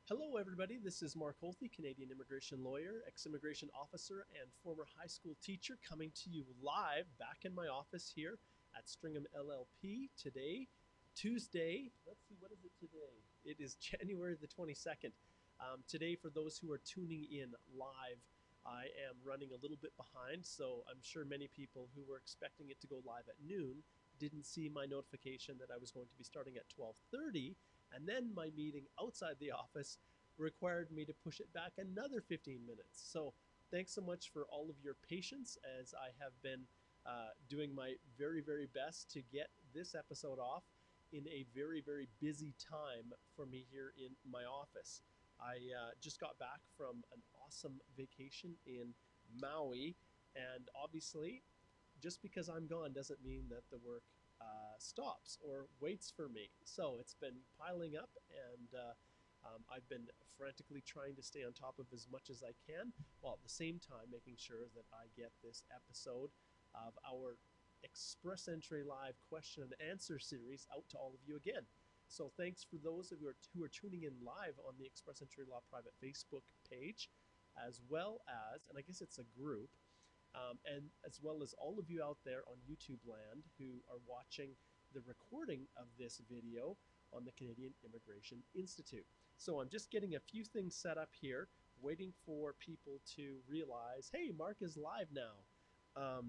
Hello, everybody. This is Mark Holthe, Canadian immigration lawyer, ex-immigration officer, and former high school teacher, coming to you live back in my office here at Stringham LLP today, Tuesday. Let's see, what is it today? It is January the 22nd. Today, for those who are tuning in live, I am running a little bit behind, so I'm sure many people who were expecting it to go live at noon didn't see my notification that I was going to be starting at 12:30, and then my meeting outside the office required me to push it back another 15 minutes. So thanks so much for all of your patience as I have been doing my very, very best to get this episode off in a very, very busy time for me here in my office. I just got back from an awesome vacation in Maui, and obviously, just because I'm gone doesn't mean that the work stops or waits for me. So it's been piling up, and I've been frantically trying to stay on top of as much as I can, while at the same time making sure that I get this episode of our Express Entry Live question and answer series out to all of you again. So thanks for those of you who are tuning in live on the Express Entry Law private Facebook page, as well as, and I guess it's a group, and as well as all of you out there on YouTube land who are watching the recording of this video on the Canadian Immigration Institute. So I'm just getting a few things set up here, waiting for people to realize, hey, Mark is live now,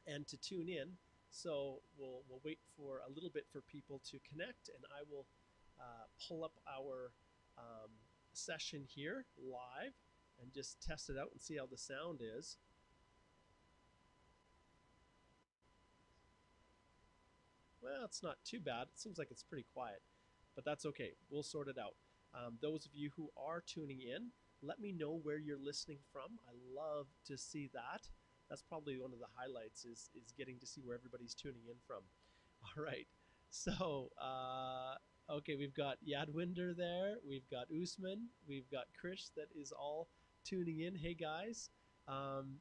and to tune in. So we'll wait for a little bit for people to connect, and I will pull up our session here live and just test it out and see how the sound is. Well, it's not too bad. It seems like it's pretty quiet, but that's okay. We'll sort it out. Those of you who are tuning in, let me know where you're listening from. I love to see that. That's probably one of the highlights is getting to see where everybody's tuning in from. All right. So, okay, we've got Yadwinder there. We've got Usman. We've got Krish that is all tuning in. Hey, guys. Um,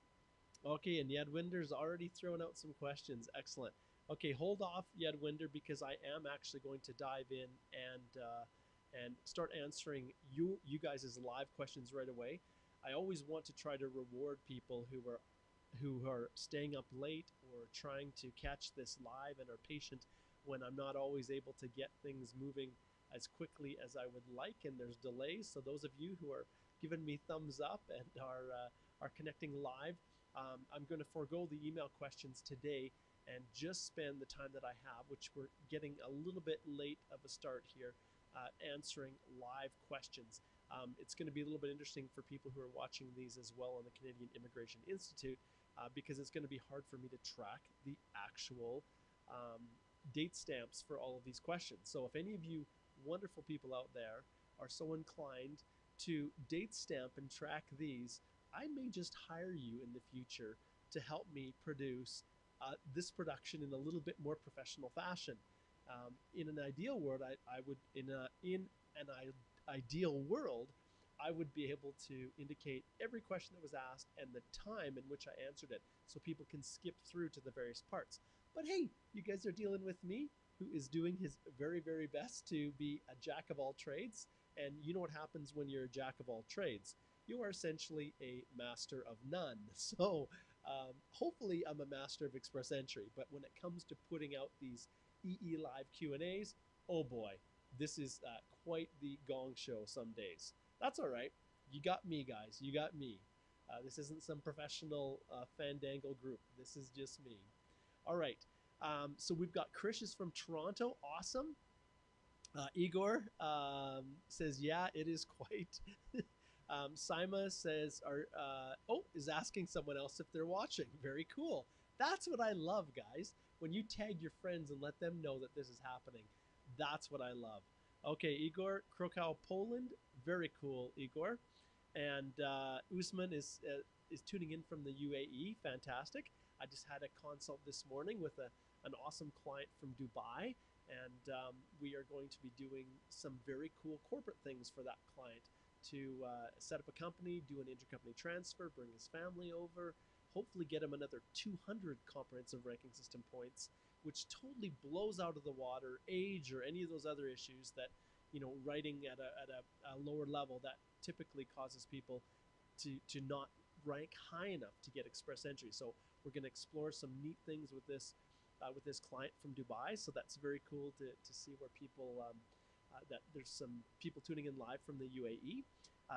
Okay, and Yadwinder's already thrown out some questions. Excellent. Okay, hold off, Yadwinder, because I am actually going to dive in and start answering you guys' live questions right away. I always want to try to reward people who are staying up late or trying to catch this live and are patient when I'm not always able to get things moving as quickly as I would like, and there's delays. So those of you who are giving me thumbs up and are connecting live, I'm going to forego the email questions today and just spend the time that I have, which we're getting a little bit late of a start here, answering live questions. It's going to be a little bit interesting for people who are watching these as well on the Canadian Immigration Institute, because it's going to be hard for me to track the actual date stamps for all of these questions. So if any of you wonderful people out there are so inclined to date stamp and track these, I may just hire you in the future to help me produce this production in a little bit more professional fashion. In an ideal world, I would in an ideal world, I would be able to indicate every question that was asked and the time in which I answered it, so people can skip through to the various parts. But hey, you guys are dealing with me, who is doing his very, very best to be a jack of all trades. And you know what happens when you're a jack of all trades? You are essentially a master of none. So hopefully I'm a master of express entry, but when it comes to putting out these EE Live Q&As, oh boy, this is quite the gong show some days. That's all right. You got me, guys. You got me. This isn't some professional fandangle group. This is just me. All right. So we've got Krish is from Toronto. Awesome. Igor says, yeah, it is quite. Sima says, is asking someone else if they're watching. Very cool. That's what I love, guys. When you tag your friends and let them know that this is happening, that's what I love. Okay, Igor, Krakow, Poland. Very cool, Igor. And Usman is tuning in from the UAE. Fantastic. I just had a consult this morning with an awesome client from Dubai, and we are going to be doing some very cool corporate things for that client to set up a company, do an intercompany transfer, bring his family over, hopefully get him another 200 comprehensive ranking system points, which totally blows out of the water age or any of those other issues that writing at a lower level that typically causes people to not rank high enough to get express entry. So we're going to explore some neat things with this client from Dubai. So that's very cool to see where people that there's some people tuning in live from the UAE.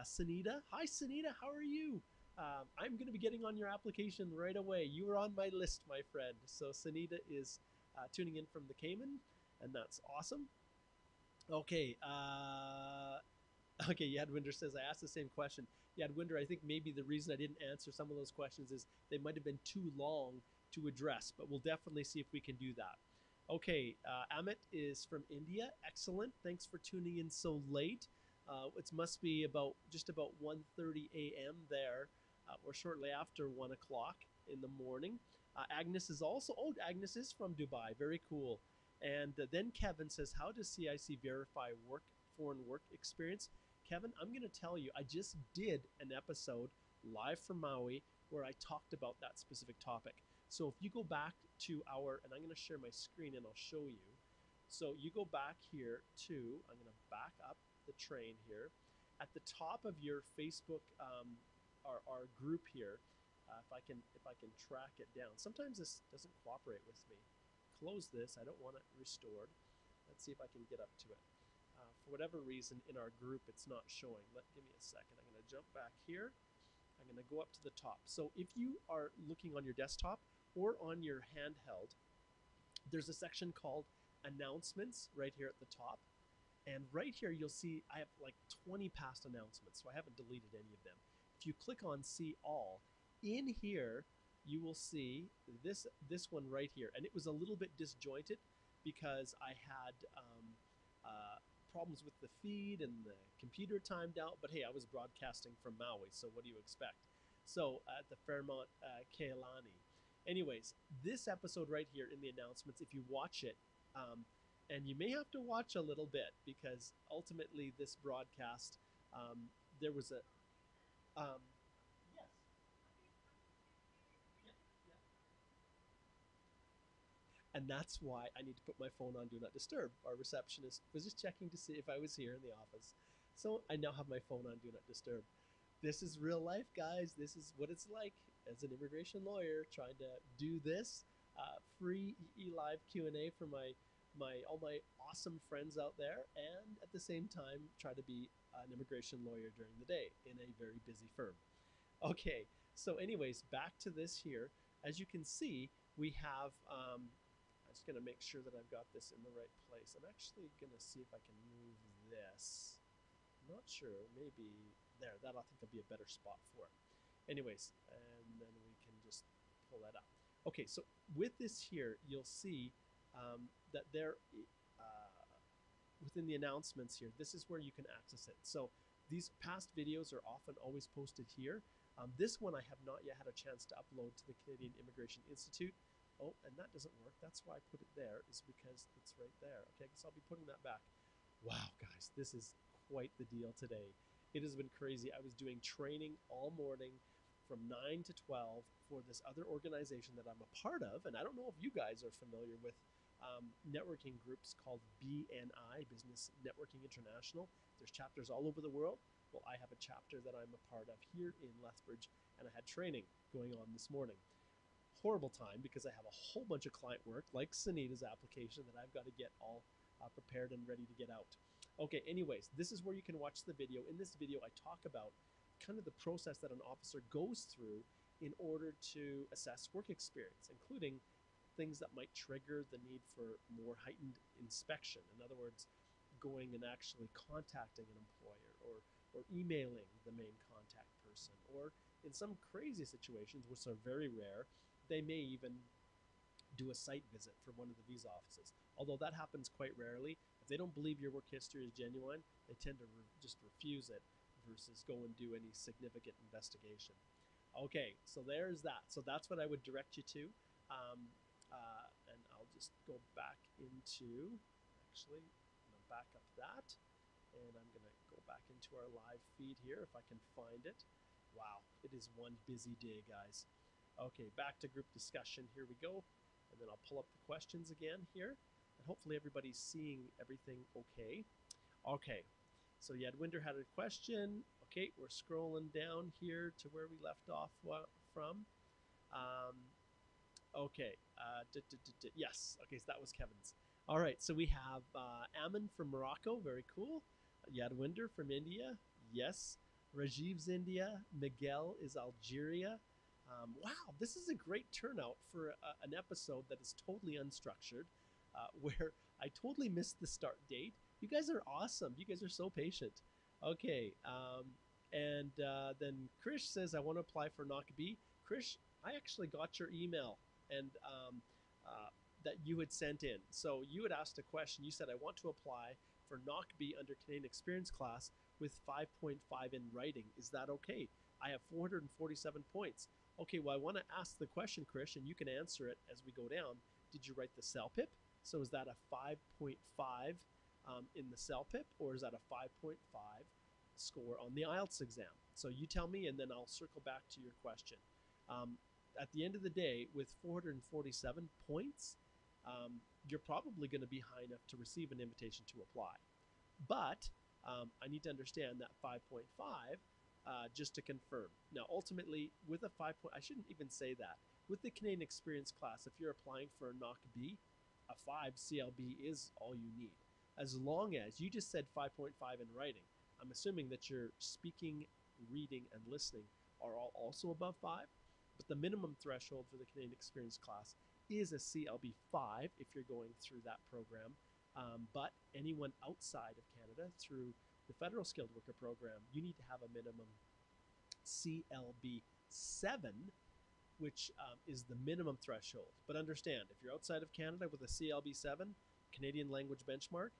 Sunita, hi Sunita, how are you? I'm going to be getting on your application right away. You are on my list, my friend. So Sunita is tuning in from the Cayman, and that's awesome. Okay, okay, Yadwinder says, I asked the same question. Yadwinder, I think maybe the reason I didn't answer some of those questions is they might have been too long to address, but we'll definitely see if we can do that. Okay, Amit is from India. Excellent. Thanks for tuning in so late. It must be just about 1:30 a.m. there, or shortly after 1 o'clock in the morning. Agnes is also, oh, Agnes is from Dubai. Very cool. And then Kevin says, how does CIC verify foreign work experience? Kevin, I'm going to tell you, I just did an episode live from Maui where I talked about that specific topic. So if you go back to and I'm going to share my screen and I'll show you. So you go back here to, I'm going to back up the train here. At the top of your Facebook, our group here, if I can track it down. Sometimes this doesn't cooperate with me. Close this. I don't want it restored. Let's see if I can get up to it. For whatever reason, in our group, it's not showing. Give me a second. I'm going to jump back here. I'm going to go up to the top. So if you are looking on your desktop or on your handheld, there's a section called announcements right here at the top. And right here, you'll see I have like 20 past announcements, so I haven't deleted any of them. If you click on see all, in here, you will see this one right here. And it was a little bit disjointed because I had problems with the feed and the computer timed out. But hey, I was broadcasting from Maui, so what do you expect? So at the Fairmont Kealani. Anyways, this episode right here in the announcements, if you watch it, and you may have to watch a little bit because ultimately this broadcast, there was a, um, yes, yeah, yeah. And that's why I need to put my phone on Do Not Disturb. Our receptionist was just checking to see if I was here in the office. So I now have my phone on Do Not Disturb. This is real life, guys. This is what it's like as an immigration lawyer trying to do this free live Q&A for all my awesome friends out there, and at the same time try to be an immigration lawyer during the day in a very busy firm. Okay, so anyways, back to this here. As you can see, we have, I'm just going to make sure that I've got this in the right place. I'm actually going to see if I can move this. I'm not sure, maybe there, that I think will be a better spot for it. Anyways, and then we can just pull that up. Okay, so with this here, you'll see that there, within the announcements here, this is where you can access it. So these past videos are often always posted here. This one I have not yet had a chance to upload to the Canadian Immigration Institute. Oh, and that doesn't work. That's why I put it there, is because it's right there. Okay, I guess I'll be putting that back. Wow, guys, this is quite the deal today. It has been crazy. I was doing training all morning from 9 to 12 for this other organization that I'm a part of. And I don't know if you guys are familiar with networking groups called BNI, Business Networking International. There's chapters all over the world. Well, I have a chapter that I'm a part of here in Lethbridge, and I had training going on this morning. Horrible time because I have a whole bunch of client work, like Sunita's application, that I've got to get all prepared and ready to get out. Okay, anyways, this is where you can watch the video. In this video, I talk about kind of the process that an officer goes through in order to assess work experience, including things that might trigger the need for more heightened inspection. In other words, going and actually contacting an employer, or emailing the main contact person, or in some crazy situations, which are very rare, they may even do a site visit for one of the visa offices. Although that happens quite rarely. If they don't believe your work history is genuine, they tend to just refuse it versus go and do any significant investigation. Okay, so there's that. So that's what I would direct you to. And I'll just go back into, actually, I'm going to back up that. And I'm going to go back into our live feed here if I can find it. Wow, it is one busy day, guys. Okay, back to group discussion. Here we go. And then I'll pull up the questions again here. And hopefully everybody's seeing everything okay. Okay, so Yadwinder had a question. Okay, we're scrolling down here to where we left off from. Um, okay, yes, okay, so that was Kevin's. All right, so we have Ammon from Morocco, very cool. Yadwinder from India, yes. Rajiv's India. Miguel is Algeria. Wow, this is a great turnout for an episode that is totally unstructured, where I totally missed the start date. You guys are awesome. You guys are so patient. Okay, and then Krish says, I want to apply for NOC B. Krish, I actually got your email and that you had sent in. So you had asked a question. You said, I want to apply for NOC B under Canadian Experience class with 5.5 in writing. Is that okay? I have 447 points. Okay, well, I want to ask the question, Krish, and you can answer it as we go down. Did you write the CELPIP? So is that a 5.5 in the CELPIP, or is that a 5.5 score on the IELTS exam? So you tell me, and then I'll circle back to your question. Um, at the end of the day, with 447 points, you're probably going to be high enough to receive an invitation to apply. But I need to understand that 5.5 just to confirm. Now, ultimately, with a 5 point, I shouldn't even say that. With the Canadian Experience class, if you're applying for a NOC B, a 5 CLB is all you need. As long as you just said 5.5 in writing, I'm assuming that your speaking, reading, and listening are all also above 5. But the minimum threshold for the Canadian Experience class is a CLB 5 if you're going through that program. But anyone outside of Canada through the federal skilled worker program, you need to have a minimum CLB 7, which is the minimum threshold. But understand, if you're outside of Canada with a CLB 7, Canadian language benchmark,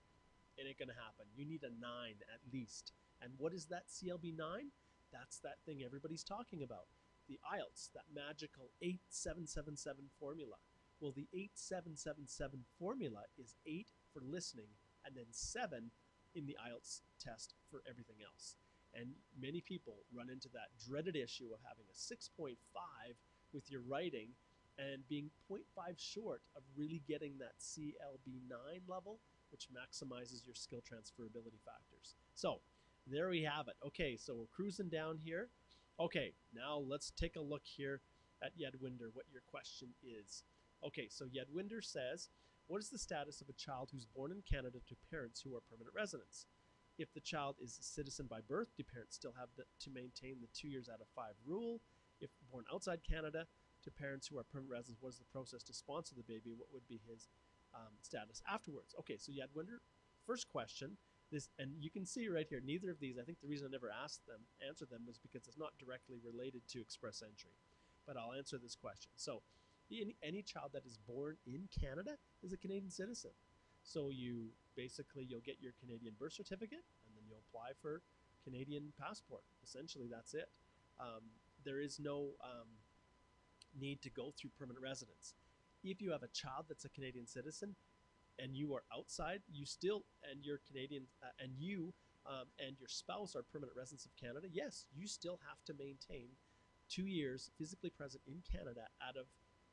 it ain't going to happen. You need a 9 at least. And what is that CLB 9? That's that thing everybody's talking about. The IELTS, that magical 8777 formula. Well, the 8777 formula is 8 for listening and then 7 in the IELTS test for everything else. And many people run into that dreaded issue of having a 6.5 with your writing and being zero point 0.5 short of really getting that CLB 9 level, which maximizes your skill transferability factors. So there we have it. Okay, so we're cruising down here. Okay, now let's take a look here at Yadwinder, what your question is. Okay, so Yadwinder says, what is the status of a child who's born in Canada to parents who are permanent residents? If the child is a citizen by birth, do parents still have to maintain the 2 years out of 5 rule? If born outside Canada, to parents who are permanent residents, what is the process to sponsor the baby? What would be his status afterwards? Okay, so Yadwinder, first question, this, and you can see right here, neither of these, I think the reason I never answered them was because it's not directly related to express entry. But I'll answer this question. So any child that is born in Canada is a Canadian citizen. So you'll get your Canadian birth certificate and then you'll apply for Canadian passport. Essentially, that's it. There is no need to go through permanent residence. If you have a child that's a Canadian citizen and you are outside, you still, and you're Canadian, and you and your spouse are permanent residents of Canada, yes, you still have to maintain 2 years physically present in Canada out of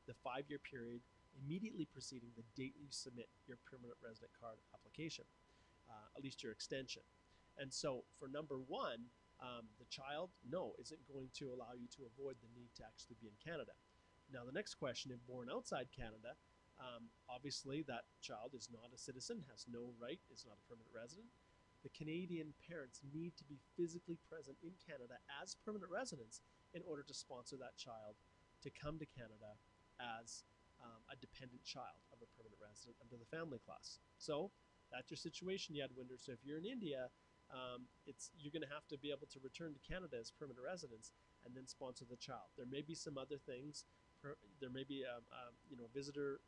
the 5 year period immediately preceding the date you submit your permanent resident card application, at least your extension. And so for number one, the child, no, isn't going to allow you to avoid the need to actually be in Canada. Now, the next question, if born outside Canada, obviously that child is not a citizen, has no right, is not a permanent resident. The Canadian parents need to be physically present in Canada as permanent residents in order to sponsor that child to come to Canada as a dependent child of a permanent resident under the family class. So that's your situation, Yadwinder. So if you're in India, you're going to have to be able to return to Canada as permanent residents and then sponsor the child. There may be some other things. There may be a visitor,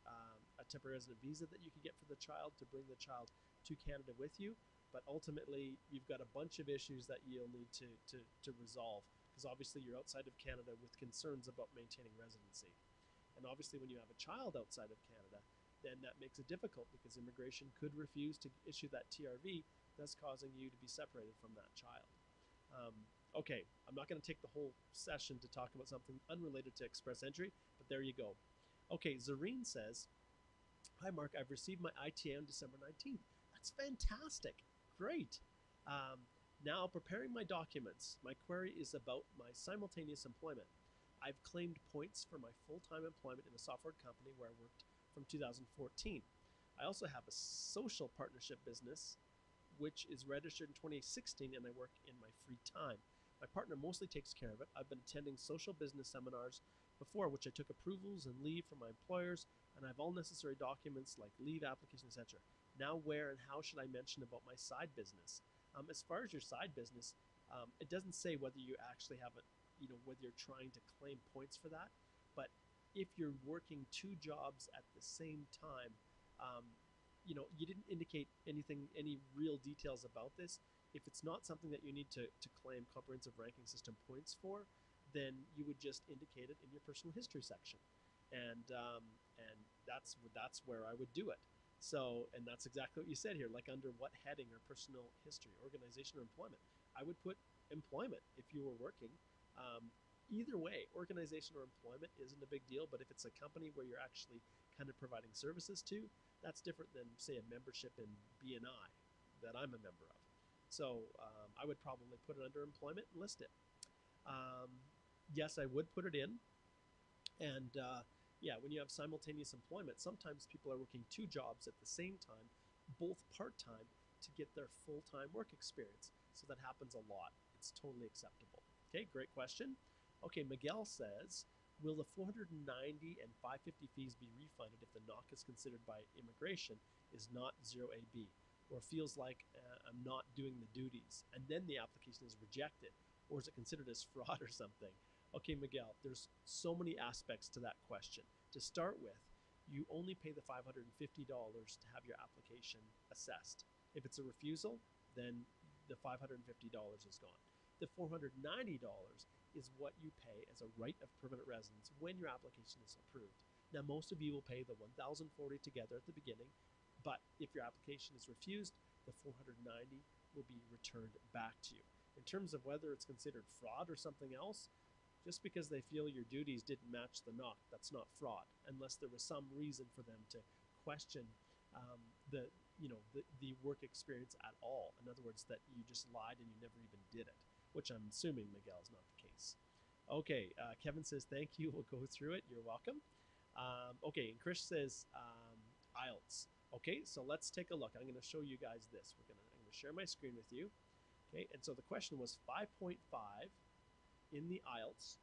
a temporary resident visa that you can get for the child to bring the child to Canada with you. But ultimately, you've got a bunch of issues that you'll need to resolve because obviously you're outside of Canada with concerns about maintaining residency. And obviously, when you have a child outside of Canada, then that makes it difficult because immigration could refuse to issue that TRV, thus causing you to be separated from that child. Okay, I'm not going to take the whole session to talk about something unrelated to express entry, but there you go. Okay, Zareen says, hi Mark, I've received my ITA on December 19th. That's fantastic. Great. Um, Now preparing my documents. My query is about my simultaneous employment. I've claimed points for my full-time employment in a software company where I worked from 2014. I also have a social partnership business which is registered in 2016, and I work in my free time. My partner mostly takes care of it. I've been attending social business seminars before, which I took approvals and leave from my employers, and I have all necessary documents like leave application, etc. Now, where and how should I mention about my side business? As far as your side business, it doesn't say whether you actually have it, whether you're trying to claim points for that. But if you're working two jobs at the same time, um, you didn't indicate any real details about this. If it's not something that you need to claim comprehensive ranking system points for, then you would just indicate it in your personal history section, and that's where I would do it. So, and that's exactly what you said here. Like under what heading or personal history, organization or employment, I would put employment if you were working. Um, Either way, organization or employment isn't a big deal. But if it's a company where you're actually kind of providing services to, that's different than say a membership in BNI that I'm a member of. So I would probably put it under employment and list it. Um, yes, I would put it in. And yeah, when you have simultaneous employment, sometimes people are working two jobs at the same time, both part time, to get their full time work experience. So that happens a lot. It's totally acceptable. Okay, great question. Okay, Miguel says, will the 490 and 550 fees be refunded if the knock is considered by immigration is not 0AB, or feels like I'm not doing the duties, and then the application is rejected, or is it considered as fraud or something? Okay, Miguel, there's so many aspects to that question. To start with, you only pay the $550 to have your application assessed. If it's a refusal, then the $550 is gone. The $490 is what you pay as a right of permanent residence when your application is approved. Now, most of you will pay the $1,040 together at the beginning, but if your application is refused, the $490 will be returned back to you. In terms of whether it's considered fraud or something else, just because they feel your duties didn't match the knock, that's not fraud, unless there was some reason for them to question the the work experience at all. In other words, that you just lied and you never even did it, which I'm assuming, Miguel, is not the case. Okay, Kevin says thank you. We'll go through it. You're welcome. Okay, and Chris says IELTS. Okay, so let's take a look. I'm going to show you guys this. I'm going to share my screen with you. Okay, and so the question was 5.5 in the IELTS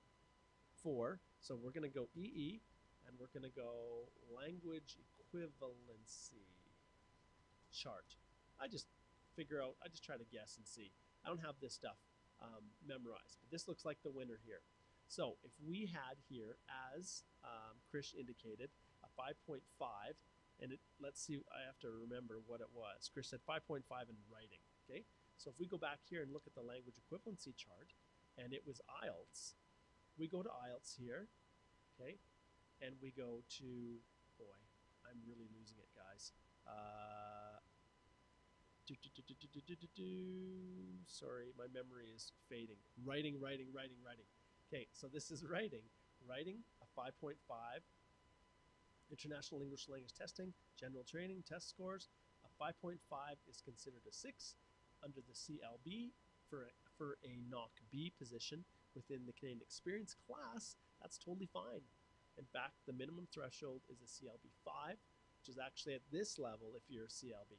4. So we're going to go EE, and we're going to go language equivalency chart. I just I just try to guess and see. I don't have this stuff memorized, but this looks like the winner here. So if we had here, as Chris indicated, a 5.5, and let's see, I have to remember what it was. Chris said 5.5 in writing, okay? So if we go back here and look at the language equivalency chart, and it was IELTS, we go to IELTS here, okay? And we go to, boy, I'm really losing it, guys. Sorry, my memory is fading. Writing. Okay, so this is writing. Writing, a 5.5. International English Language Testing, General Training, Test Scores. A 5.5 is considered a 6 under the CLB for a knock B position within the Canadian Experience class. That's totally fine. In fact, the minimum threshold is a CLB 5, which is actually at this level if you're a CLB.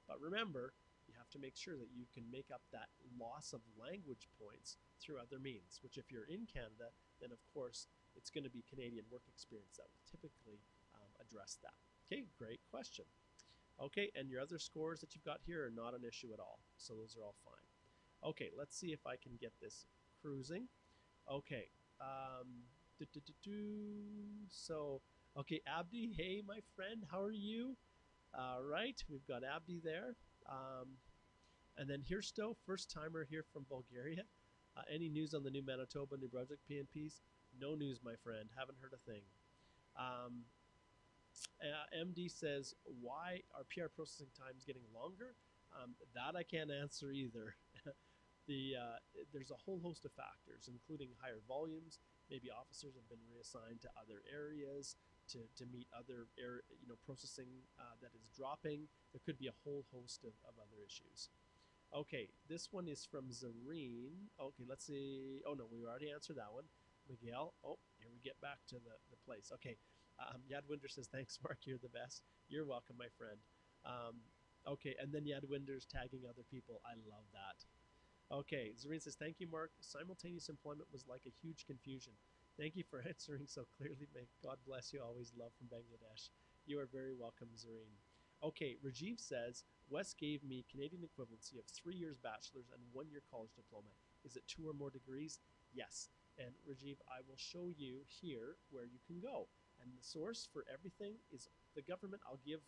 But remember, you have to make sure that you can make up that loss of language points through other means, which if you're in Canada, then of course it's going to be Canadian work experience that will typically address that. Okay, great question. Okay, and your other scores that you've got here are not an issue at all, so those are all fine. Okay, let's see if I can get this cruising. Okay, so, okay, Abdi, hey, my friend, how are you? All right, we've got Abdi there. And then Hirsto, first timer here from Bulgaria. Any news on the new Manitoba, New Brunswick PNPs? No news, my friend. Haven't heard a thing. MD says, why are PR processing times getting longer? That I can't answer either. There's a whole host of factors, including higher volumes. Maybe officers have been reassigned to other areas to meet other processing that is dropping. There could be a whole host of other issues. Okay, this one is from Zareen. Okay, let's see. Oh no, we already answered that one. Miguel. Oh, here we get back to the place. Okay, Yadwinder says, "Thanks, Mark. You're the best." You're welcome, my friend. Um, okay, and then Yadwinder's tagging other people. I love that. Okay, Zareen says, "Thank you, Mark. Simultaneous employment was like a huge confusion. Thank you for answering so clearly. May God bless you. Always love from Bangladesh." You are very welcome, Zareen. Okay, Rajiv says, "Wes gave me Canadian equivalency of 3 years bachelor's and 1 year college diploma. Is it 2 or more degrees?" Yes. And Rajiv, I will show you here where you can go. And the source for everything is the government. I'll give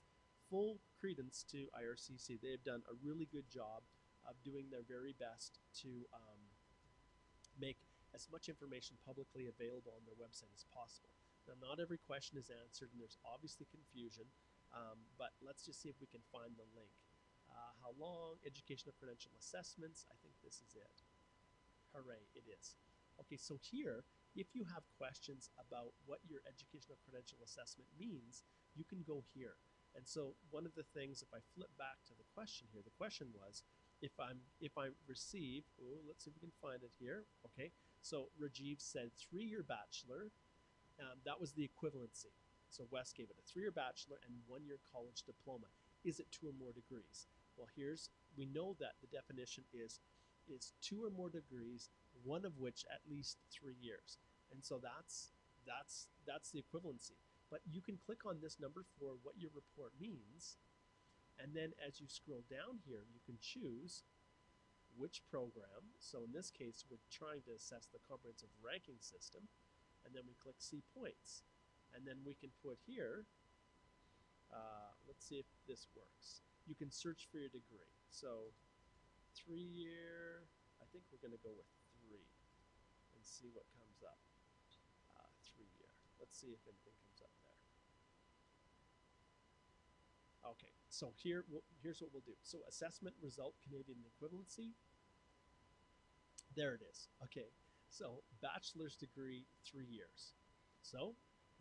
full credence to IRCC. They have done a really good job of doing their very best to make as much information publicly available on their website as possible. Now, not every question is answered, and there's obviously confusion, but let's just see if we can find the link. How long? Educational credential assessments. I think this is it. Hooray, it is. Okay, so here, if you have questions about what your educational credential assessment means, you can go here. And so one of the things, if I flip back to the question here, the question was, if I receive, oh, let's see if we can find it here. Okay, so Rajiv said 3 year bachelor. That was the equivalency. So Wes gave it a 3 year bachelor and 1 year college diploma. Is it 2 or more degrees? Well, we know that the definition is 2 or more degrees, one of which at least 3 years. And so that's the equivalency. But you can click on this number for what your report means. And then as you scroll down here, you can choose which program. So in this case, we're trying to assess the comprehensive ranking system. And then we click see points. And then we can put here, let's see if this works. You can search for your degree. So 3 year, I think we're going to go with 3 and see what comes up. 3 year. Let's see if anything comes up there. Okay, so here's what we'll do. So assessment result Canadian equivalency. There it is. Okay, so bachelor's degree, 3 years. So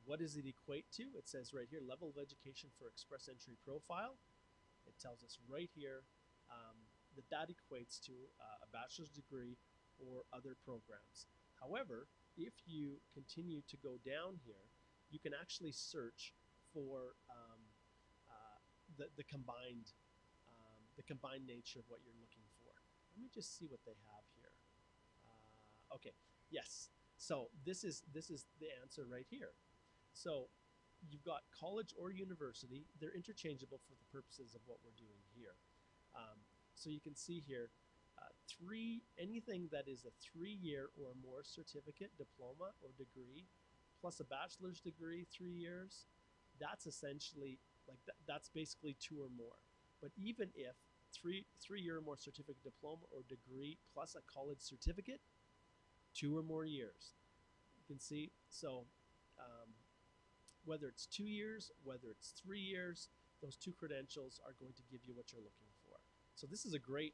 what does it equate to? It says right here, level of education for express entry profile. It tells us right here that equates to a bachelor's degree or other programs. However, if you continue to go down here, you can actually search for the combined nature of what you're looking for. Let me just see what they have here. Okay, yes. So this is the answer right here. So you've got college or university. They're interchangeable for the purposes of what we're doing here. So you can see here, anything that is a 3 year or more certificate, diploma, or degree, plus a bachelor's degree, 3 years, that's essentially that's basically 2 or more. But even if three year or more certificate, diploma, or degree plus a college certificate, 2 or more years. You can see so. Whether it's 2 years, whether it's 3 years, those two credentials are going to give you what you're looking for. So this is a great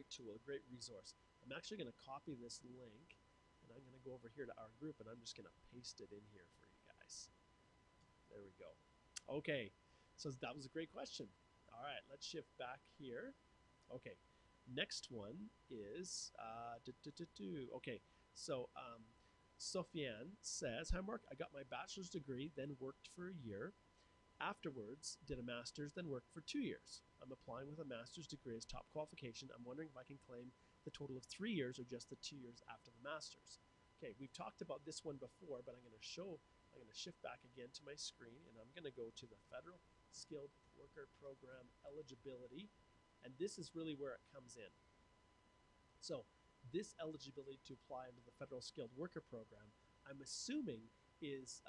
tool, a great resource. I'm actually going to copy this link, and I'm going to go over here to our group, and I'm just going to paste it in here for you guys. There we go. Okay, so that was a great question. All right, let's shift back here. Okay, next one is okay. So Sofiane says, "Hi Mark, I got my bachelor's degree, then worked for a year. Afterwards, did a master's, then worked for 2 years. I'm applying with a master's degree as top qualification. I'm wondering if I can claim the total of 3 years or just the 2 years after the master's." Okay, we've talked about this one before, but I'm going to shift back again to my screen, and I'm going to go to the Federal Skilled Worker Program eligibility, and this is really where it comes in. So this eligibility to apply under the Federal Skilled Worker Program, I'm assuming is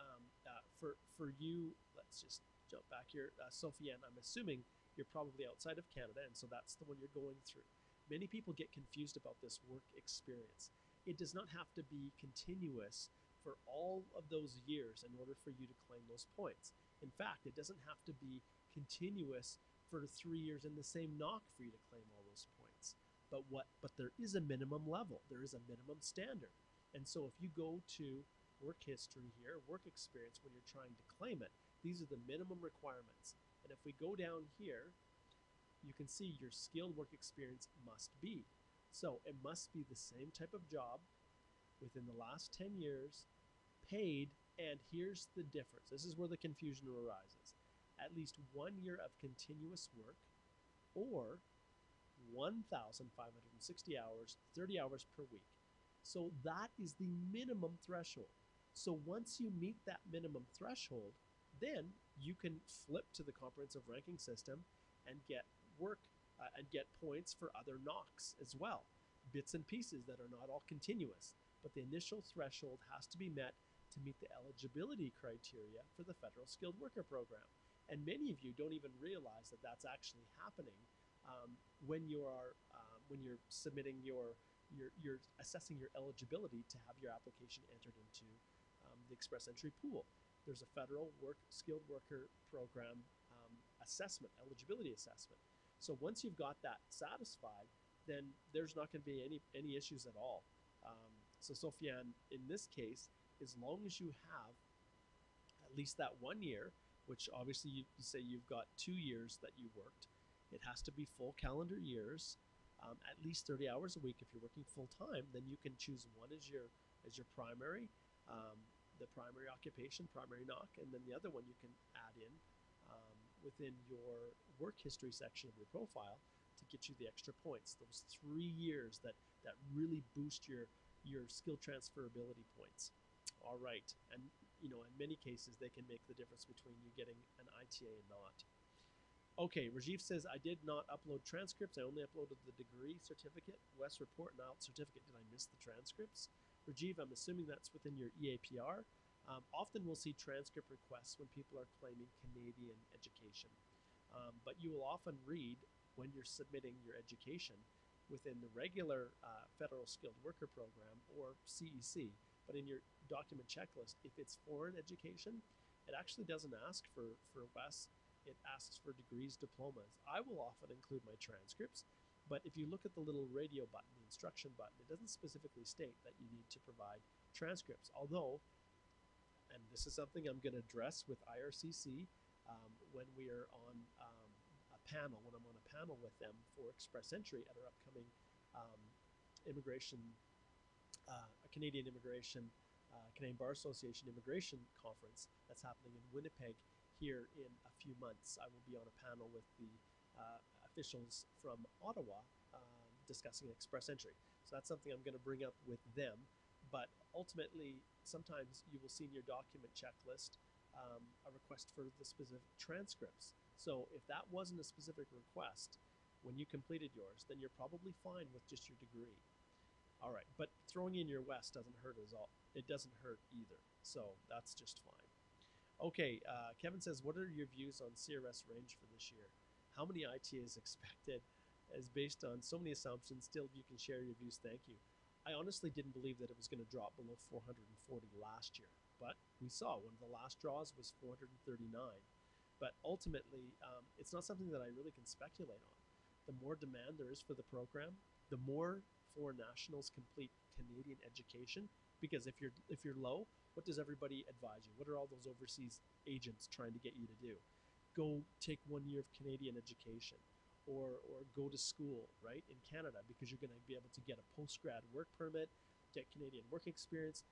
for you. Let's just jump back here, Sofiane. I'm assuming you're probably outside of Canada, and so that's the one you're going through. Many people get confused about this work experience. It does not have to be continuous for all of those years in order for you to claim those points. In fact, it doesn't have to be continuous for 3 years in the same knock for you to claim all those points. But there is a minimum level. There is a minimum standard. And so if you go to work history here, work experience, when you're trying to claim it, these are the minimum requirements. And if we go down here, you can see your skilled work experience must be. So it must be the same type of job within the last 10 years, paid, and here's the difference. This is where the confusion arises. At least 1 year of continuous work or 1,560 hours, 30 hours per week. So that is the minimum threshold. So once you meet that minimum threshold, then you can flip to the comprehensive ranking system and get work and get points for other knocks as well. Bits and pieces that are not all continuous, but the initial threshold has to be met to meet the eligibility criteria for the federal skilled worker program. And many of you don't even realize that that's actually happening when you're submitting you're assessing your eligibility to have your application entered into the express entry pool. There's a federal skilled worker program assessment, eligibility assessment. So once you've got that satisfied, then there's not going to be any issues at all. So Sofiane, in this case, as long as you have at least that 1 year, which obviously you say you've got 2 years that you worked, it has to be full calendar years, at least 30 hours a week. If you're working full time, then you can choose one as your primary, the primary occupation, primary knock, and then the other one you can add in within your work history section of your profile to get you the extra points. Those 3 years that really boost your skill transferability points. All right, and in many cases they can make the difference between you getting an ITA and not. Okay, Rajiv says, I did not upload transcripts. I only uploaded the degree certificate, West report, and IELTS certificate. Did I miss the transcripts? Rajiv, I'm assuming that's within your EAPR. Often we'll see transcript requests when people are claiming Canadian education. But you will often read when you're submitting your education within the regular Federal Skilled Worker Program or CEC. But in your document checklist, if it's foreign education, it actually doesn't ask for WES. It asks for degrees, diplomas. I will often include my transcripts, but if you look at the little radio button, the instruction button, it doesn't specifically state that you need to provide transcripts. Although, and this is something I'm going to address with IRCC when we are on a panel, when I'm on a panel with them for express entry at our upcoming immigration, Canadian Immigration, Canadian Bar Association Immigration Conference that's happening in Winnipeg here in a few months. I will be on a panel with the officials from Ottawa discussing express entry. So that's something I'm going to bring up with them. But ultimately, sometimes you will see in your document checklist a request for the specific transcripts. So if that wasn't a specific request when you completed yours, then you're probably fine with just your degree. All right, but throwing in your West doesn't hurt as all. It doesn't hurt either. So that's just fine. Okay, Kevin says, what are your views on CRS range for this year? How many ITAs expected? Is based on so many assumptions. Still, if you can share your views, thank you. I honestly didn't believe that it was going to drop below 440 last year, but we saw one of the last draws was 439. But ultimately, it's not something that I really can speculate on. The more demand there is for the program, the more foreign nationals complete Canadian education. Because if you're low, what does everybody advise you? What are all those overseas agents trying to get you to do? Go take 1 year of Canadian education, or go to school, right, in Canada, because you're going to be able to get a post-grad work permit, get Canadian work experience.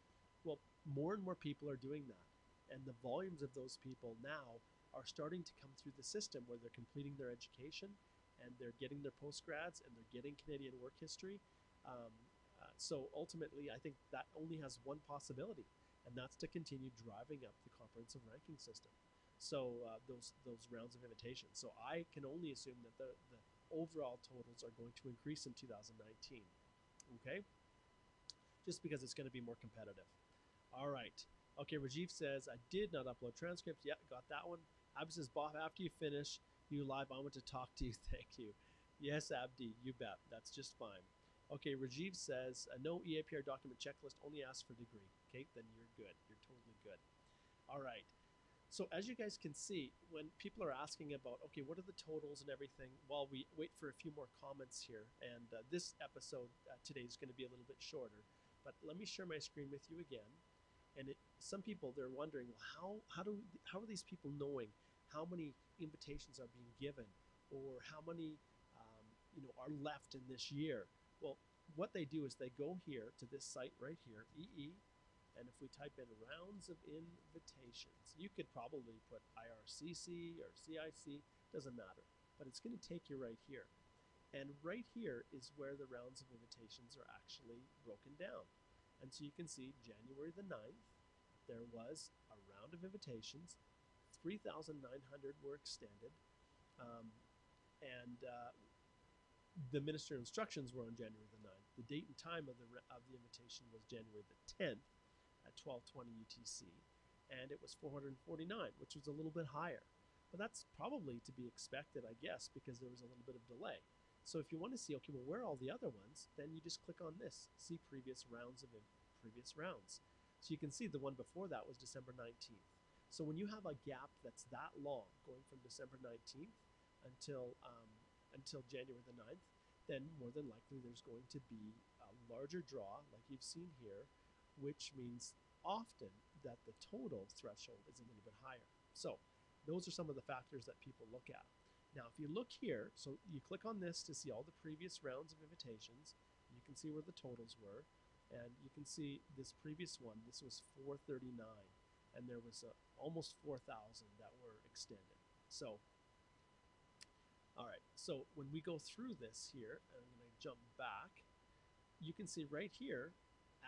Well, more and more people are doing that, and the volumes of those people now are starting to come through the system where they're completing their education and they're getting their post-grads and they're getting Canadian work history. So ultimately, I think that only has one possibility, and that's to continue driving up the comprehensive ranking system. So those rounds of invitations. So I can only assume that the overall totals are going to increase in 2019. Okay, just because it's going to be more competitive. All right. Okay, Rajiv says, I did not upload transcripts. Yeah, got that one. Abdi says, Bob, after you finish you live, I want to talk to you. Thank you. Yes, Abdi, you bet. That's just fine. Okay, Rajiv says, no EAPR document checklist, only asks for degree. Okay, then you're good. You're totally good. All right. So as you guys can see, when people are asking about, okay, what are the totals and everything, while we wait for a few more comments here, and this episode today is going to be a little bit shorter, but let me share my screen with you again. And some people, they're wondering, well, how are these people knowing how many invitations are being given, or how many are left in this year. Well, what they do is they go here to this site right here, EE, and if we type in rounds of invitations, you could probably put IRCC or CIC, doesn't matter, but it's going to take you right here. And right here is where the rounds of invitations are actually broken down. And so you can see January the 9th, there was a round of invitations, 3,900 were extended, and the ministerial instructions were on January the 9th. The date and time of the invitation was January the 10th at 12:20 UTC, and it was 449, which was a little bit higher. But that's probably to be expected, I guess, because there was a little bit of delay. So if you want to see, okay, well, where are all the other ones? Then you just click on this, see previous rounds of previous rounds. So you can see the one before that was December 19th. So when you have a gap that's that long, going from December 19th until January the 9th, then more than likely there's going to be a larger draw, like you've seen here, which means often that the total threshold is a little bit higher. So those are some of the factors that people look at. Now, if you look here, so you click on this to see all the previous rounds of invitations, you can see where the totals were, and you can see this previous one, this was 439, and there was almost 4,000 that were extended. So, all right, so when we go through this here, and I'm going to jump back, you can see right here,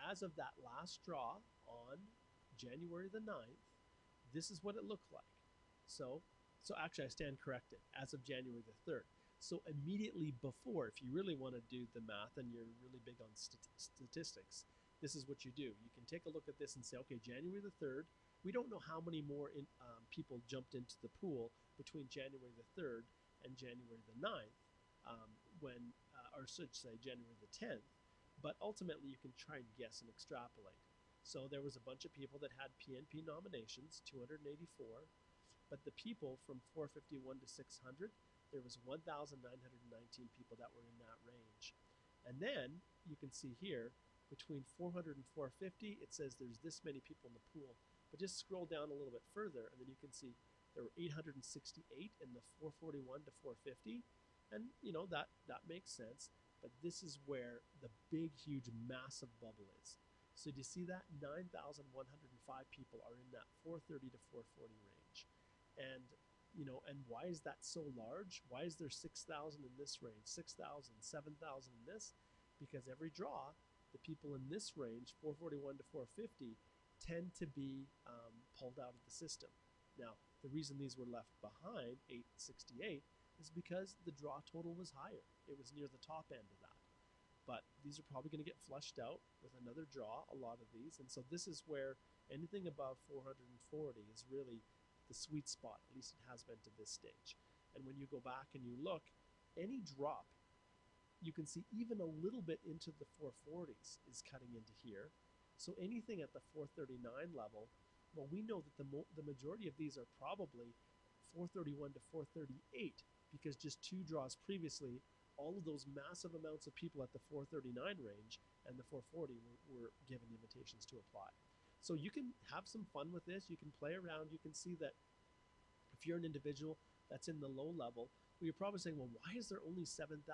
as of that last draw on January the 9th, this is what it looked like. So actually I stand corrected, as of January the 3rd. So immediately before, if you really want to do the math and you're really big on statistics, this is what you do. You can take a look at this and say, okay, January the 3rd, we don't know how many more people jumped into the pool between January the 3rd and January the 9th, or should say January the 10th, but ultimately you can try and guess and extrapolate. So there was a bunch of people that had PNP nominations, 284, but the people from 451 to 600, there was 1,919 people that were in that range. And then you can see here, between 400 and 450, it says there's this many people in the pool. But just scroll down a little bit further, and then you can see there were 868 in the 441 to 450. And, that makes sense. But this is where the big, huge, massive bubble is. So do you see that? 9,105 people are in that 430 to 440 range. And, and why is that so large? Why is there 6,000 in this range, 6,000, 7,000 in this? Because every draw, the people in this range, 441 to 450, tend to be pulled out of the system. Now, the reason these were left behind, 868, is because the draw total was higher. It was near the top end of that. But these are probably going to get flushed out with another draw, a lot of these. And so this is where anything above 440 is really the sweet spot, at least it has been to this stage. And when you go back and you look, any drop, you can see even a little bit into the 440s is cutting into here. So anything at the 439 level, well, we know that the majority of these are probably 431 to 438, because just two draws previously, all of those massive amounts of people at the 439 range and the 440 were given invitations to apply. So you can have some fun with this. You can play around. You can see that if you're an individual that's in the low level, well, you're probably saying, well, why is there only 7,000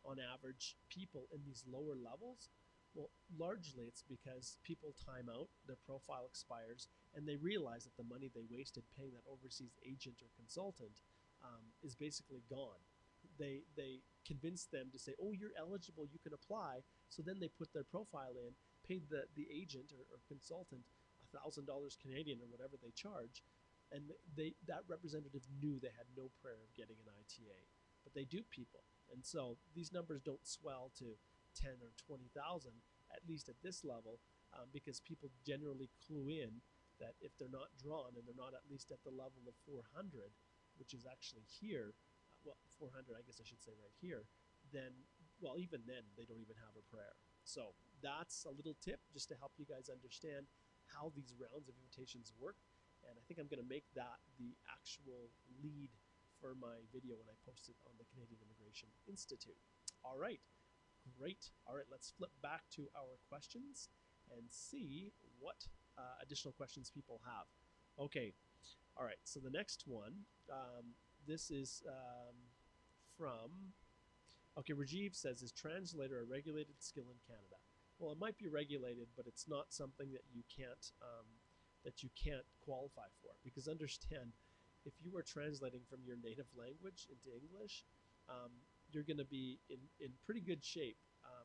on average people in these lower levels? Well, largely it's because people time out, their profile expires, and they realize that the money they wasted paying that overseas agent or consultant is basically gone. They convince them to say, oh, you're eligible, you can apply. So then they put their profile in, paid the agent or consultant $1,000 Canadian or whatever they charge, and that representative knew they had no prayer of getting an ITA, but they dupe people. And so these numbers don't swell to 10 or 20,000, at least at this level, because people generally clue in that if they're not drawn and they're not at least at the level of 400, which is actually here, 400, I guess I should say right here, then, well, even then, they don't even have a prayer. So that's a little tip just to help you guys understand how these rounds of invitations work. And I think I'm going to make that the actual lead for my video when I post it on the Canadian Immigration Institute. All right, great. All right, let's flip back to our questions and see what additional questions people have. Okay, all right, so the next one, this is from, okay, Rajiv says, is translator a regulated skill in Canada? Well, it might be regulated, but it's not something that you can't qualify for. Because understand, if you are translating from your native language into English, you're going to be in pretty good shape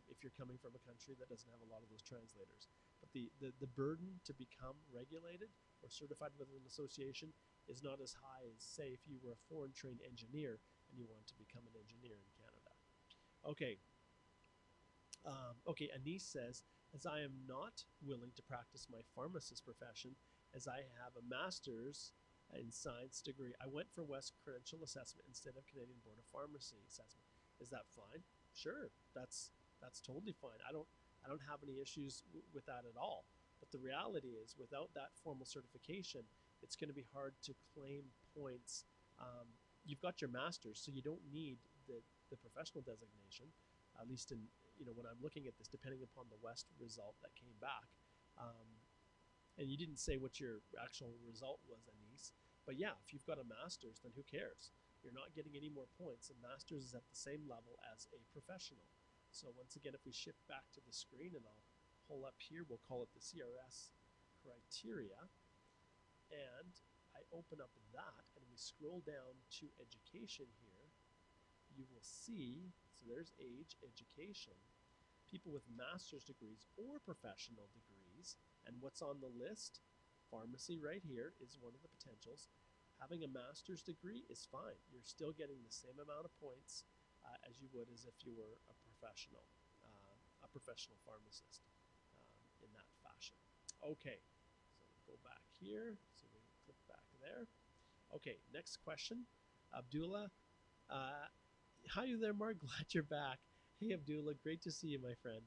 if you're coming from a country that doesn't have a lot of those translators. But the burden to become regulated or certified with an association is not as high as, say, if you were a foreign trained engineer and you want to become an engineer in Canada. Okay. Okay, Anise says, as I am not willing to practice my pharmacist profession, as I have a master's in science degree, I went for West Credential Assessment instead of Canadian Board of Pharmacy Assessment. Is that fine? Sure, that's totally fine. I don't have any issues with that at all. But the reality is, without that formal certification, it's going to be hard to claim points. You've got your master's, so you don't need the professional designation, at least in, when I'm looking at this, depending upon the West result that came back. And you didn't say what your actual result was, Anise. But yeah, if you've got a master's, then who cares? You're not getting any more points. A master's is at the same level as a professional. So once again, if we shift back to the screen, and I'll pull up here, we'll call it the CRS criteria. And I open up that, and we scroll down to education here. You will see, so there's age, education, people with master's degrees or professional degrees. And what's on the list? Pharmacy right here is one of the potentials. Having a master's degree is fine. You're still getting the same amount of points as you would as if you were a professional pharmacist in that fashion. Okay, so we'll go back here. So we click back there. Okay, next question. Abdullah. Hi there, Mark. Glad you're back. Hey, Abdullah. Great to see you, my friend.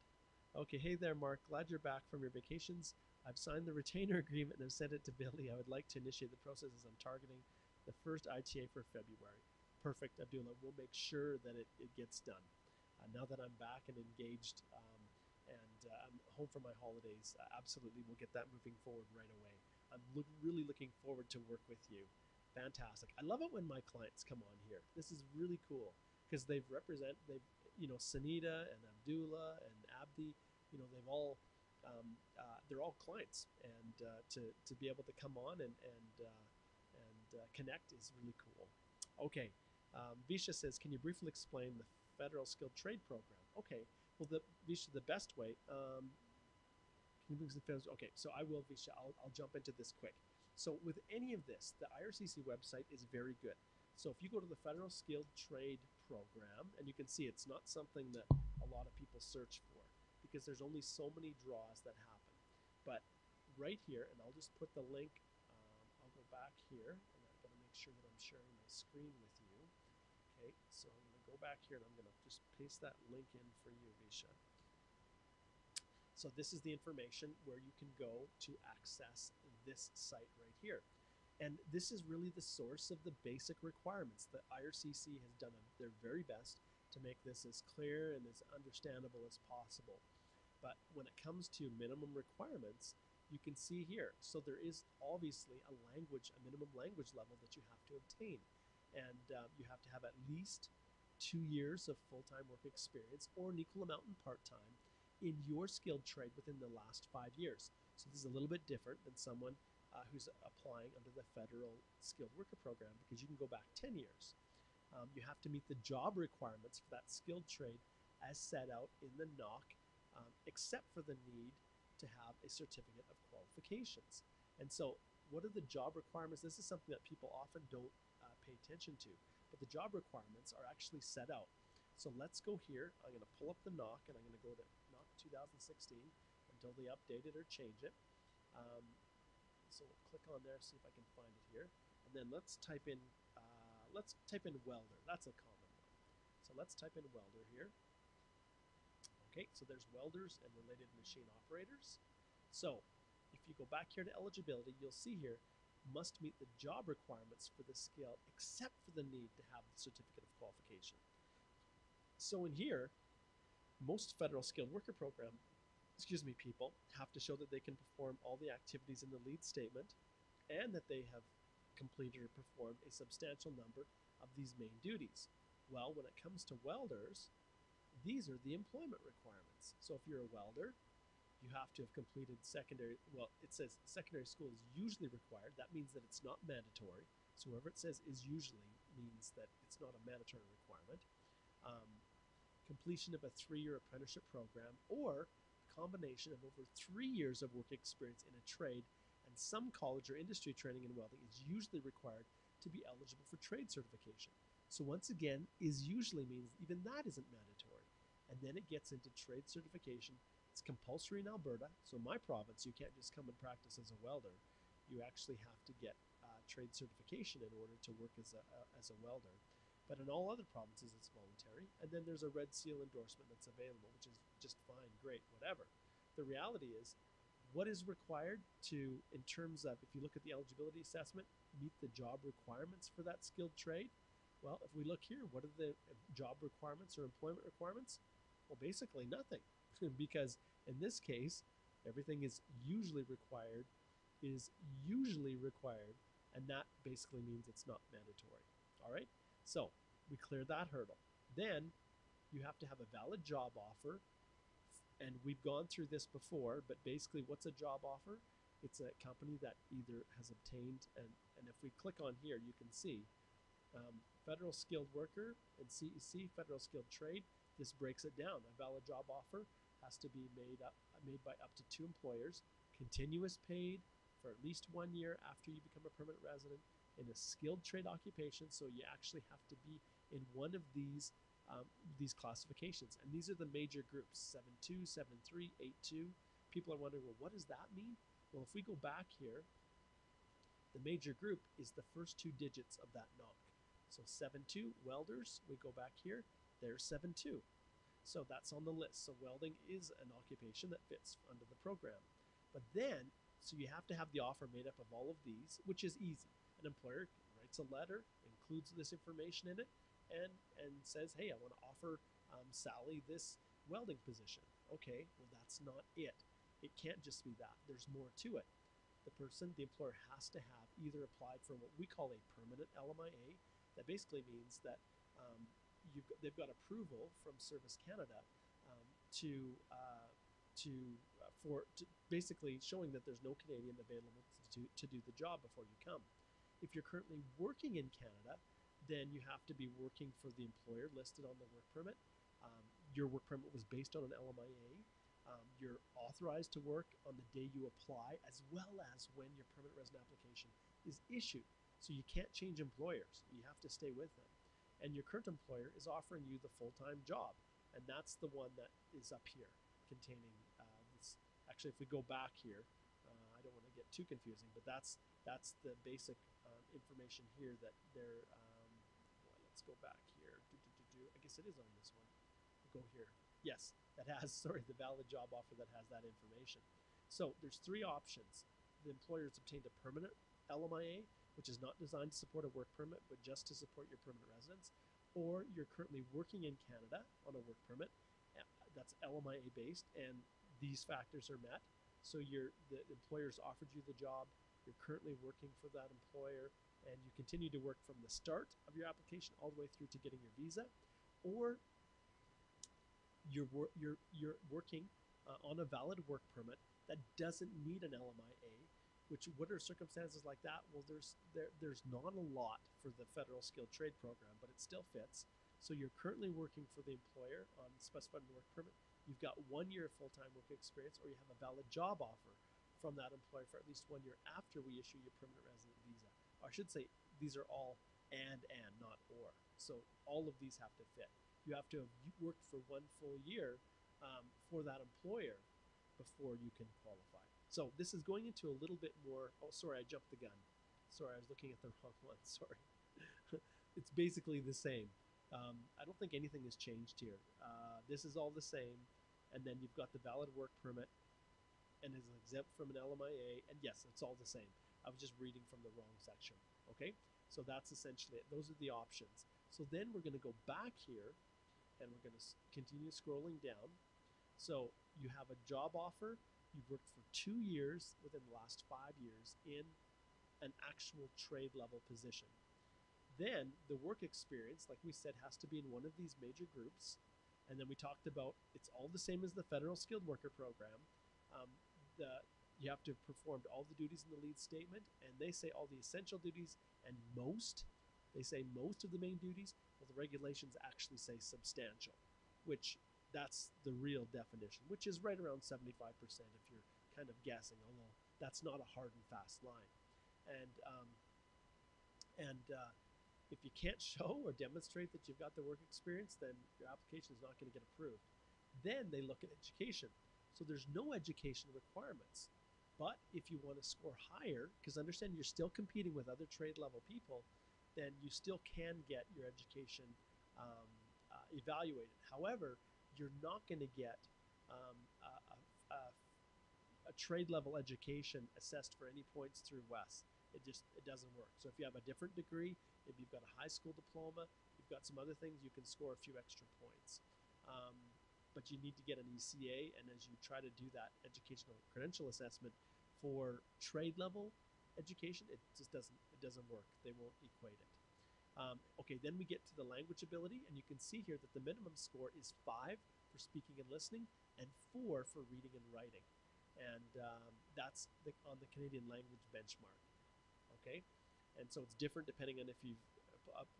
Okay, hey there, Mark. Glad you're back from your vacations. I've signed the retainer agreement and have sent it to Billy. I would like to initiate the process as I'm targeting the first ITA for February. Perfect, Abdullah. We'll make sure that it gets done. Now that I'm back and engaged and I'm home for my holidays, absolutely, we'll get that moving forward right away. I'm really looking forward to work with you. Fantastic. I love it when my clients come on here. This is really cool because they've Sanita and Abdullah and Abdi, they've all they're all clients, and to be able to come on and connect is really cool. Okay, Visha says, can you briefly explain the Federal Skilled Trade Program? Okay, well, Visha, the best way. Can you please okay, so I will, Visha. I'll jump into this quick. So with any of this, the IRCC website is very good. So if you go to the Federal Skilled Trade Program, and you can see it's not something that a lot of people search for because there's only so many draws that happen. But right here, and I'll just put the link, I'll go back here, and I'm going to make sure that I'm sharing my screen with you. Okay, so I'm going to go back here, and I'm going to just paste that link in for you, Visha. So this is the information where you can go to access this site right here. And this is really the source of the basic requirements. The IRCC has done their very best to make this as clear and as understandable as possible. But when it comes to minimum requirements, you can see here. So there is obviously a minimum language level that you have to obtain. And you have to have at least 2 years of full-time work experience or an equal amount in part-time in your skilled trade within the last 5 years. So this is a little bit different than someone who's applying under the Federal Skilled Worker Program because you can go back 10 years. You have to meet the job requirements for that skilled trade as set out in the NOC, except for the need to have a certificate of qualifications. And so what are the job requirements? This is something that people often don't pay attention to, but the job requirements are actually set out. So let's go here. I'm going to pull up the NOC, and I'm going to go to NOC 2016 until they update it or change it. So we'll click on there, see if I can find it here. And then let's type in welder. That's a common one. So let's type in welder here. Okay, so there's welders and related machine operators. So if you go back here to eligibility, you'll see here, must meet the job requirements for the skill except for the need to have the certificate of qualification. So in here, most federal skilled worker program, people have to show that they can perform all the activities in the lead statement and that they have completed or performed a substantial number of these main duties. Well, when it comes to welders, these are the employment requirements. So if you're a welder, you have to have completed secondary, well, it says secondary school is usually required. That means that it's not mandatory. So wherever it says is usually means that it's not a mandatory requirement. Um, Completion of a 3-year apprenticeship program or a combination of over 3 years of work experience in a trade, and some college or industry training in welding is usually required to be eligible for trade certification. So once again, is usually means even that isn't mandatory. And then it gets into trade certification. It's compulsory in Alberta. So my province, you can't just come and practice as a welder. You actually have to get trade certification in order to work as a welder. But in all other provinces, it's voluntary. And then there's a red seal endorsement that's available, which is just fine, great, whatever. The reality is, what is required to, in terms of, if you look at the eligibility assessment, meet the job requirements for that skilled trade? Well, if we look here, what are the job requirements or employment requirements? Well, basically nothing, because in this case, everything is usually required, and that basically means it's not mandatory. All right, so we clear that hurdle. Then you have to have a valid job offer, and we've gone through this before, but basically what's a job offer? It's a company that either has obtained, and if we click on here, you can see federal skilled worker and CEC, federal skilled trade. This breaks it down. A valid job offer has to be made by up to 2 employers, continuous paid for at least 1 year after you become a permanent resident in a skilled trade occupation. So you actually have to be in one of these classifications. And these are the major groups: 7.2, 7.3, 8.2. People are wondering, well, what does that mean? Well, if we go back here, the major group is the first 2 digits of that knock. So 7.2, welders, we go back here, there's 7.2. So that's on the list. So welding is an occupation that fits under the program. But then, so you have to have the offer made up of all of these, which is easy. An employer writes a letter, includes this information in it, and says, hey, I want to offer Sally this welding position. Okay, well, that's not it. It can't just be that. There's more to it. The employer has to have either applied for what we call a permanent LMIA. That basically means that they've got approval from Service Canada um, to basically showing that there's no Canadian available to do the job before you come. If you're currently working in Canada, then you have to be working for the employer listed on the work permit. Your work permit was based on an LMIA. You're authorized to work on the day you apply, as well as when your permanent resident application is issued. So you can't change employers. You have to stay with them. And your current employer is offering you the full-time job. And that's the one that is up here, containing this. Actually, if we go back here, I don't want to get too confusing, but that's the basic information here that they're, well, let's go back here. I guess it is on this one. We'll go here. Yes, that has, sorry, the valid job offer that has that information. So there's 3 options. The employer's obtained a permanent LMIA, which is not designed to support a work permit, but just to support your permanent residence. Or you're currently working in Canada on a work permit that's LMIA based, and these factors are met. So the employer's offered you the job, you're currently working for that employer, and you continue to work from the start of your application all the way through to getting your visa. Or you're working on a valid work permit that doesn't need an LMIA. Which, what are circumstances like that? Well, there's not a lot for the federal skilled trade program, but it still fits. So you're currently working for the employer on specified work permit. You've got 1 year of full-time work experience, or you have a valid job offer from that employer for at least 1 year after we issue your permanent resident visa. Or I should say, these are all and, not or. So all of these have to fit. You have to have worked for 1 full year for that employer before you can qualify. So this is going into a little bit more. Oh, sorry, I jumped the gun. Sorry, I was looking at the wrong one. Sorry. It's basically the same. I don't think anything has changed here. This is all the same. And then you've got the valid work permit and is exempt from an LMIA. And yes, it's all the same. I was just reading from the wrong section. Okay, so that's essentially it. Those are the options. So then we're going to go back here and we're going to continue scrolling down. So you have a job offer. You've worked for 2 years within the last 5 years in an actual trade level position. Then the work experience, like we said, has to be in one of these major groups. And then we talked about it's all the same as the federal skilled worker program. Um, the You have to have performed all the duties in the lead statement, and they say all the essential duties and most. They say most of the main duties. Well, the regulations actually say substantial, which that's the real definition, which is right around 75% if you're kind of guessing, although that's not a hard and fast line. And if you can't show or demonstrate that you've got the work experience, then your application is not going to get approved. Then they look at education. So there's no education requirements. But if you want to score higher, because understand you're still competing with other trade level people, then you still can get your education evaluated. However, you're not going to get um, a, a, a trade level education assessed for any points through WES. It doesn't work. So if you have a different degree, if you've got a high school diploma, you've got some other things, you can score a few extra points. But you need to get an ECA, and as you try to do that educational credential assessment for trade level education, it doesn't work. They won't equate it. Okay, then we get to the language ability, and you can see here that the minimum score is 5 for speaking and listening, and 4 for reading and writing, and that's on the Canadian language benchmark. Okay, and so it's different depending on if you've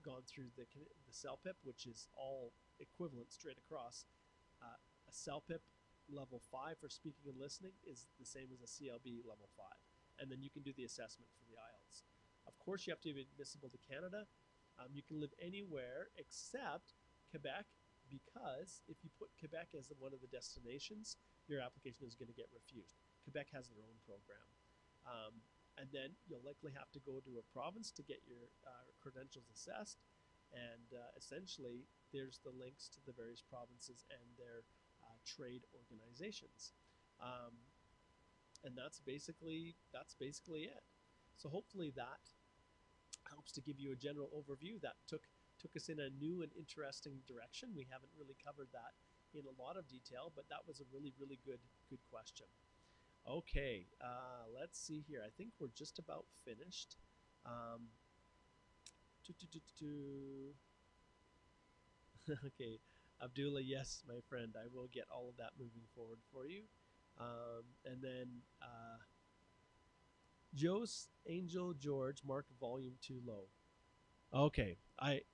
gone through the CELPIP, which is all equivalent straight across. A CELPIP level 5 for speaking and listening is the same as a CLB level 5, and then you can do the assessment for the IELTS. Of course, you have to be admissible to Canada. You can live anywhere except Quebec, because if you put Quebec as one of the destinations, your application is going to get refused. Quebec has their own program. And then you'll likely have to go to a province to get your credentials assessed. And essentially, there's the links to the various provinces and their trade organizations. Um, and that's basically it. So hopefully that helps to give you a general overview. That took us in a new and interesting direction. We haven't really covered that in a lot of detail, but that was a really good question. Okay, let's see here. I think we're just about finished. Um, okay, Abdullah, yes, my friend, I will get all of that moving forward for you. And then Joe's Angel George, mark volume too low. Okay,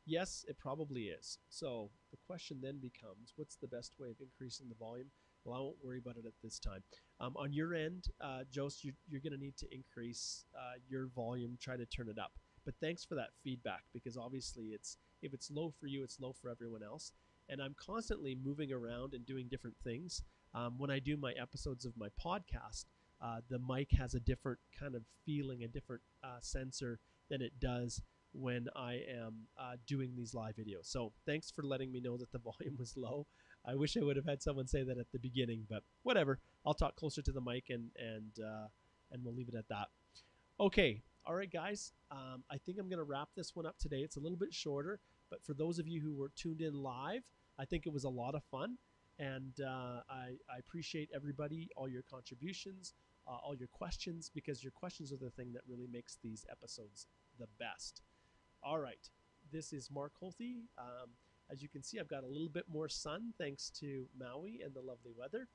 yes, it probably is. So the question then becomes, what's the best way of increasing the volume? Well, I won't worry about it at this time. On your end, Jose, you're going to need to increase your volume, try to turn it up. But thanks for that feedback, because obviously if it's low for you, it's low for everyone else. And I'm constantly moving around and doing different things. When I do my episodes of my podcast, the mic has a different kind of feeling, a different sensor than it does when I am doing these live videos. So thanks for letting me know that the volume was low. I wish I would have had someone say that at the beginning, but whatever. I'll talk closer to the mic and we'll leave it at that. Okay. All right, guys. I think I'm going to wrap this one up today. It's a little bit shorter, but for those of you who were tuned in live, I think it was a lot of fun. And I appreciate everybody, all your contributions, all your questions, because your questions are the thing that really makes these episodes the best. All right, this is Mark Holthe. As you can see, I've got a little bit more sun thanks to Maui and the lovely weather.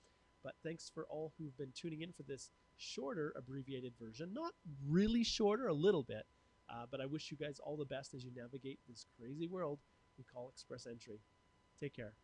But thanks for all who've been tuning in for this shorter abbreviated version. Not really shorter, a little bit. But I wish you guys all the best as you navigate this crazy world we call Express Entry. Take care.